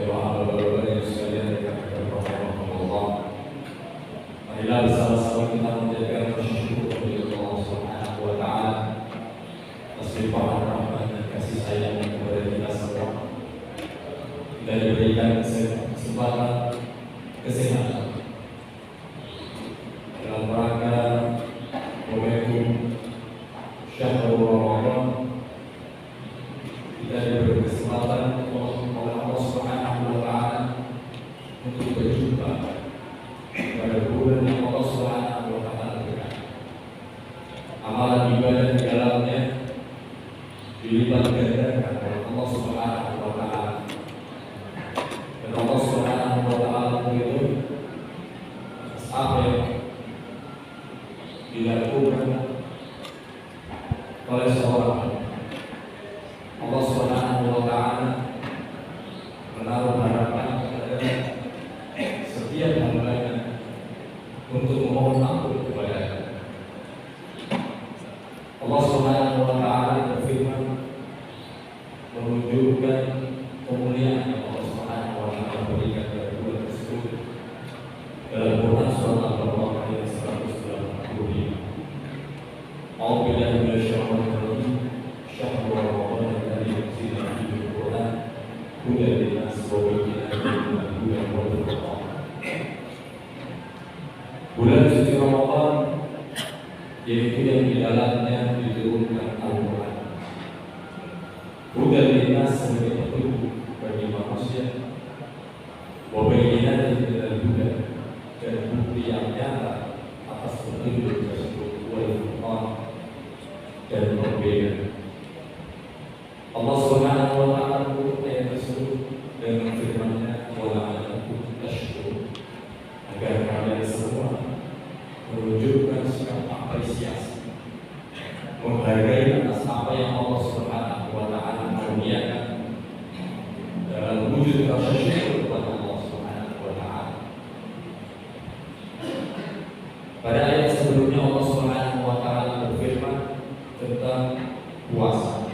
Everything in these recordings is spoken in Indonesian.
Bapak-bapak yang sekalian dikatakan Allah, marilah bersama-sama kita menjadikan bersyukur kepada Allah Subhanahu wa Ta'ala atas limpahan rahmat dan kasih sayang kepada kita semua. Kita diberikan kesempatan kesehatan dalam rangka momentum Syahrul Ramadan. Kita diberi kesempatan oleh Allah Subhanahu wa Ta'ala untuk berjumpa pada bulan yang Allah Subhanahu wa Ta'ala berikan. Amalan ibadah di dalamnya dilipat gandakan oleh Allah Subhanahu wa Ta'ala. Dan Allah Subhanahu wa Ta'ala itu apa yang dilakukan oleh seorang Allah Subhanahu wa Ta'ala menaruh harapan kepada setiap hambanya untuk memohon ampun kepada Allah Subhanahu wa Ta'ala berfirman menunjukkan kemuliaan yang Allah Subhanahu wa Ta'ala berikan kepada bulan tersebut dalam Quran surat Al-Baqarah ayat 185. A'udzubillahi minasyaitonir rajim. Syahrul Ramadan alladzi unzila fihi al-Qur'an hudan lin-nas wa bayyinatin minal huda wal furqan. Bulan suci Ramadan yaitu yang di dalamnya diturunkan Al-Qur'an. Hudan lin-nas sebagai petunjuk bagi manusia, wa bayyinatin minal huda dan bukti yang nyata atas petunjuk tersebut wal furqan dan perbedaan. Allah Subhanahu wa Ta'ala menutup ayat tersebut dengan firman-Nya wa la'allakum tashkurun, agar kalian semua menunjukkan sikap apresiasi, menghargai atas apa yang Allah Subhanahu wa Ta'ala kurniakan dalam wujud rasa syukur kepada Allah Subhanahu wa Ta'ala. Pada ayat sebelumnya Allah Subhanahu wa Ta'ala berfirman tentang puasa.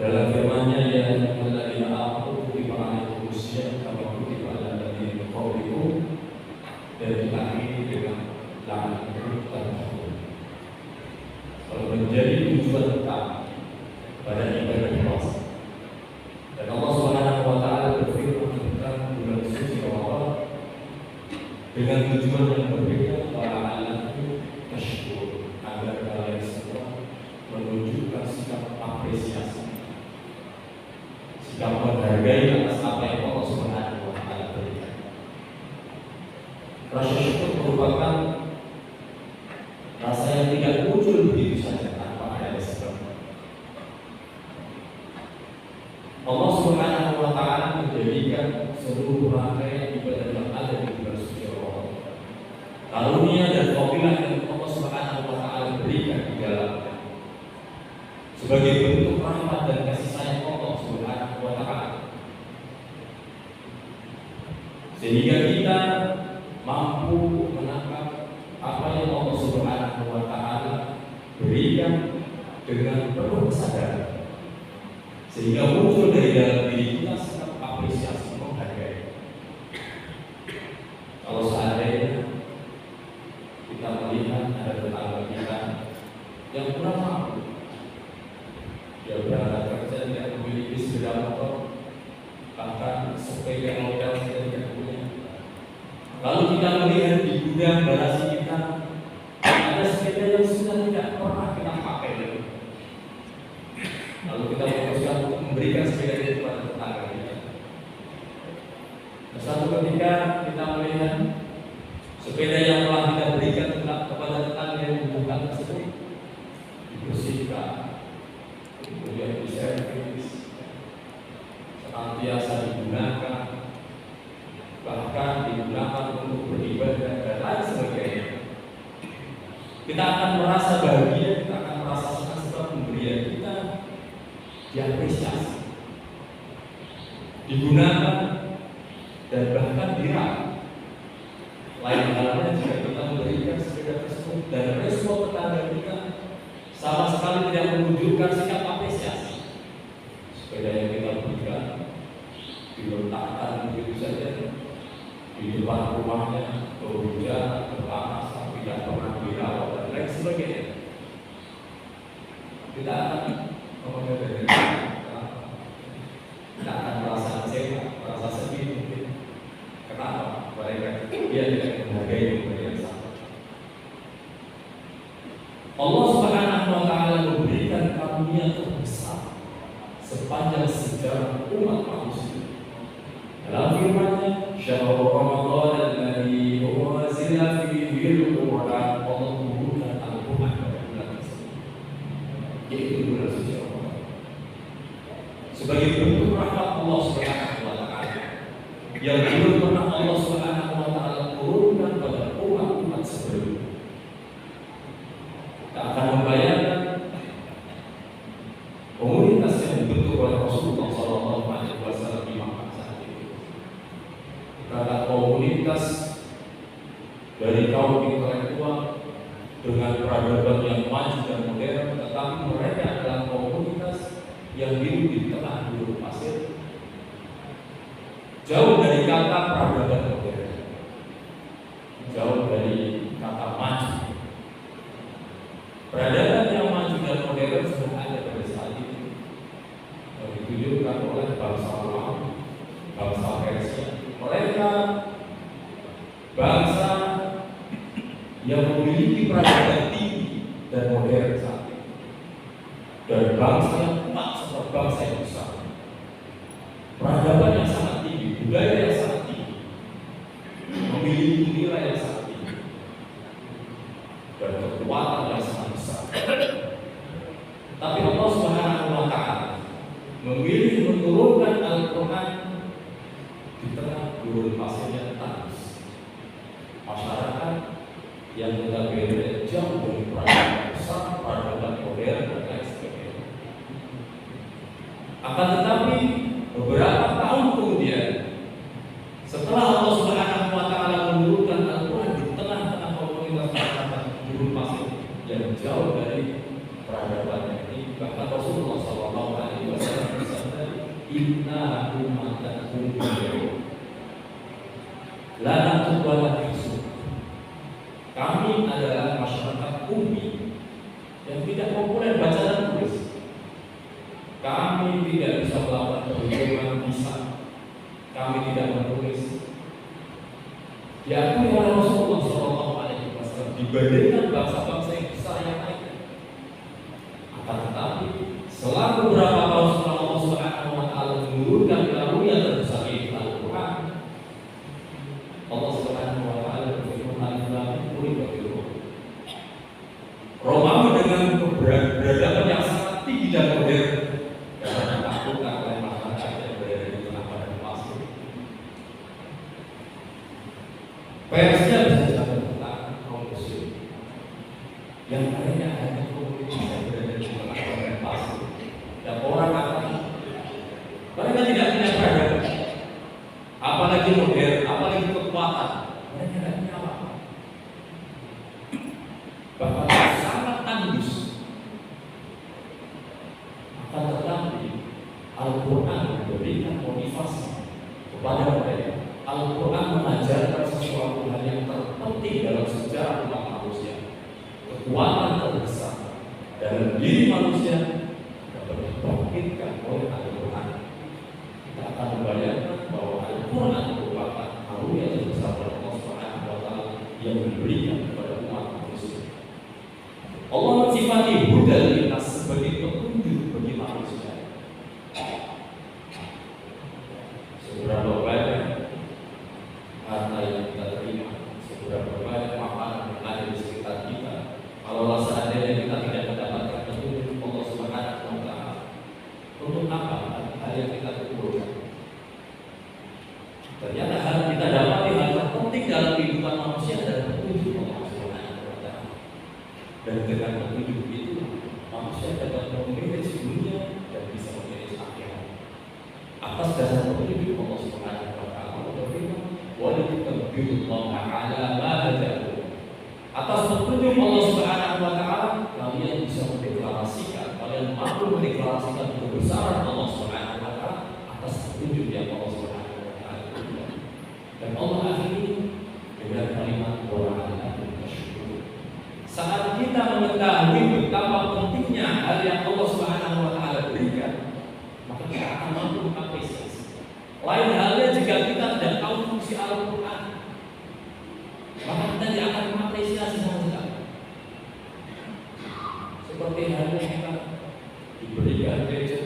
Dalam firman-Nya, ya ayyuhalladzina amanu kutiba alaikumus syiyam kama kutiba alal ladzina min qablikum, dan diakhiri dengan la'allakum tattaqun. Kalau menjadi tujuan utama pada ibadah puasa. Dan Allah Subhanahu wa Ta'ala berfirman tentang bulan suci Ramadan dengan tujuan yang berbeda, la'allakum tashkurun, agar kalian semua menunjukkan sikap apresiasi, sikap menghargai atas apa yang Allah Subhanahu wa Ta'ala berikan. Rasa syukur merupakan rasa yang tidak muncul begitu saja tanpa ada sebab. Allah Subhanahu wa Ta'ala menjadikan seluruh rangkaian ibadah yang ada di bulan suci Ramadan, karunia dan fadilah yang Allah Subhanahu wa Ta'ala berikan di dalamnya sebagai bentuk rahmat dan kasih sayang Allah Subhanahu wa Ta'ala, sehingga kita mampu menangkap apa yang Allah Subhanahu wa Ta'ala berikan dengan penuh kesadaran, sehingga muncul dari dalam diri kita sikap apresiasi, menghargai. Kalau seandainya kita melihat ada tetangga kita yang kurang mampu, dia berangkat kerja tidak memiliki sepeda motor, bahkan sepeda modal saja tidak punya. Lalu kita melihat di gudang garasi kita ada sepeda yang sudah tidak pernah kita pakai lagi. Lalu kita memutuskan untuk memberikan sepeda itu kepada tetangga kita. Suatu ketika kita melihat sepeda yang telah kita berikan kepada tetangga yang membutuhkan tersebut dibersihkan, kemudian diservis, senantiasa digunakan, bahkan digunakan untuk beribadah dan lain sebagainya. Kita akan merasa bahagia, kita akan merasa senang sebab pemberian kita diapresiasi, digunakan, dan bahkan dirawat. Lain halnya jika kita memberikan sepeda tersebut dan respon tetangga kita sama sekali tidak menunjukkan sikap apresiasi. Sepeda yang kita berikan Allah Subhanahu wa taala memberikan karunia terbesar sepanjang sejarah umat manusia. Dalam firman-Nya, "Syahrul Ramadan alladzi unzila fihi al-Qur'an", Allah menurunkan Al-Qur'an pada bulan tersebut, yaitu bulan suci Ramadan, sebagai bentuk rahmat Allah Subhanahu wa taala yang belum pernah Allah Subhanahu wa taala turunkan pada umat-umat sebelumnya. Kita akan membayangkan komunitas yang dibentuk oleh Rasulullah SAW di Makkah saat itu. Kita komunitas dari kaum intelektual dengan peradaban yang maju dan modern, tetapi mereka adalah komunitas yang hidup di tengah gurun pasir, jauh dari kata peradaban modern, jauh dari kata maju. Peradaban yang maju dan modern sudah ada pada saat itu, yang ditunjukkan oleh bangsa Romawi, bangsa Persia. Mereka bangsa yang memiliki peradaban tinggi dan modern saat itu, dan bangsa yang kuat serta bangsa yang besar. Peradaban yang sangat tinggi, budaya yang sangat tinggi, memiliki nilai yang sangat tinggi, dan kekuatan yang sangat besar. Tapi Allah Subhanahu wa taala memilih menurunkan Al-Qur'an di tengah gurun pasir yang tandus. Masyarakat yang notabene jauh dari peradaban besar, peradaban modern dan lain sebagainya. Akan tetapi beberapa tahun kemudian, setelah Allah Subhanahu wa taala menurunkan Al-Qur'an di tengah-tengah komunitas masyarakat gurun pasir yang jauh dari peradabannya ini, bahkan Rasulullah SAW bersabda, "Inna ummatan ummiyah la naktubu wa la nahsub." Kami adalah masyarakat ummi yang tidak populer baca dan tulis. Kami tidak bisa melakukan perhitungan bisa. Kami tidak menulis. Diakui oleh Rasulullah SAW dibandingkan bangsa-bangsa yang besar yang lainnya. Akan tetapi, setelah beberapa tahun setelah Allah Subhanahu wa taala menurunkan karunia terbesar yaitu Al-Qur'an, Allah Subhanahu wa taala berfirman, "Alif Lam Mim." Romawi dengan peradaban yang sangat tinggi dan modern karena ditaklukkan oleh masyarakat yang berada di tengah padang pasir. Persia bisa jalan tentang kaum Muslim yang lainnya hanya komunitas yang berada di tengah padang pasir, dan orang akan mereka tidak punya peradaban, apalagi modern, apalagi kekuatan. Mereka tidak punya apa-apa, bahkan sangat tandus. Akan tetapi Al-Quran memberikan motivasi kepada mereka. Al-Quran mengajarkan sesuatu hal yang terpenting dalam sejarah umat manusia. Kekuatan terbesar dalam diri manusia dapat dibangkitkan oleh Al-Quran. Kita akan membayangkan bahwa Al-Quran merupakan karunia terbesar dari Allah Subhanahu wa taala yang diberikan kepada umat manusia. Allah mensifati hudal linnas sebagai petunjuk bagi manusia. Seberapa banyak harta yang kita terima, seberapa banyak makanan yang ada di sekitar kita, kalau seandainya kita tidak mendapatkan petunjuk Allah Subhanahu wa taala, untuk apa hal yang kita kumpulkan? Ternyata hal kita dapati hal terpenting dalam kehidupan manusia adalah petunjuk Allah Subhanahu wa taala. Dan dengan petunjuk itu manusia dapat memilih dunia dan bisa memilih akhirat. Atas dasar petunjuk Allah Subhanahu wa taala, Allah berfirman, "Wa litukabbirullaha 'ala ma hadakum." Atas petunjuk Allah Subhanahu wa taala, kalian bisa mendeklarasikan, kalian mampu mendeklarasikan kebesaran Allah Subhanahu wa taala atas petunjuk yang Allah Subhanahu wa taala berikan. Dan Allah akhiri dengan kalimat wa 'alaikum tasykurun. Saat kita mengetahui betapa pentingnya hal yang Allah Subhanahu wa taala berikan, maka kita akan mampu mengapresiasi. Lain halnya jika kita tidak tahu fungsi Al-Quran, maka kita tidak akan mengapresiasi sama sekali. seperti halnya kita diberikan gadget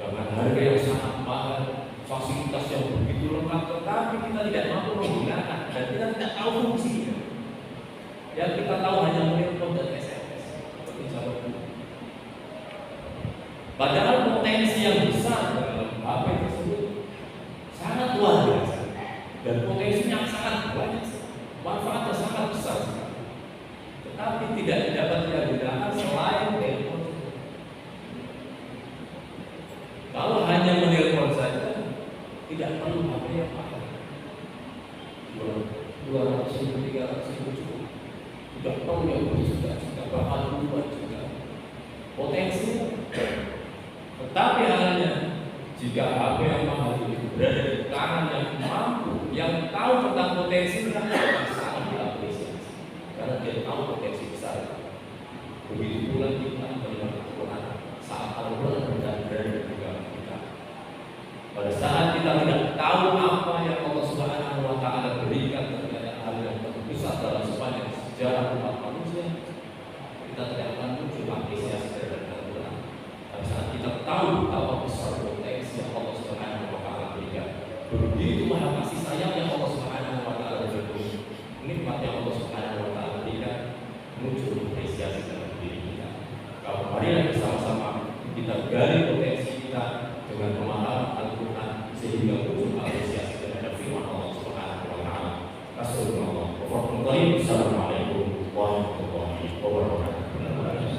dengan harga yang sangat mahal, fasilitas yang begitu lengkap, tetapi kita tidak mampu menggunakan dan kita tidak tahu fungsinya. Yang kita tahu hanya menelpon dan SMS seperti zaman dulu. Padahal potensi yang besar dalam HP tersebut sangat luar biasa dan potensinya sangat banyak, manfaatnya sangat besar sekali. Tetapi tidak dapat digunakan selain telepon. Kalau hanya menelpon saja, tidak perlu HP yang mahal. 200.000, 300.000 cukup. Tidak perlu yang berjuta-juta, bahkan puluhan juta. Potensinya. Tetapi halnya jika HP yang mahal itu berada di tangan yang mampu, yang tahu tentang potensinya, sangat diapresiasi karena dia tahu potensi besar. Begitu pula kita menerima Al-Quran saat Al-Quran berada di tangan kita. Pada saat kita tidak tahu apa yang Allah Subhanahu wa Ta'ala berikan terhadap hal yang terbesar dalam sepanjang sejarah umat manusia, kita tidak akan muncul apresiasi terhadap Al-Quran. Pada saat kita tahu betapa besar potensi yang Allah Subhanahu wa Ta'ala berikan, begitu maha kasih sayang yang Allah Subhanahu wa Ta'ala berikan, nikmat yang Allah Subhanahu wa Ta'ala berikan, muncul apresiasi dalam diri kita. Kalau marilah bersama-sama kita gali potensi kita dengan pemahaman Al-Quran sehingga muncul apresiasi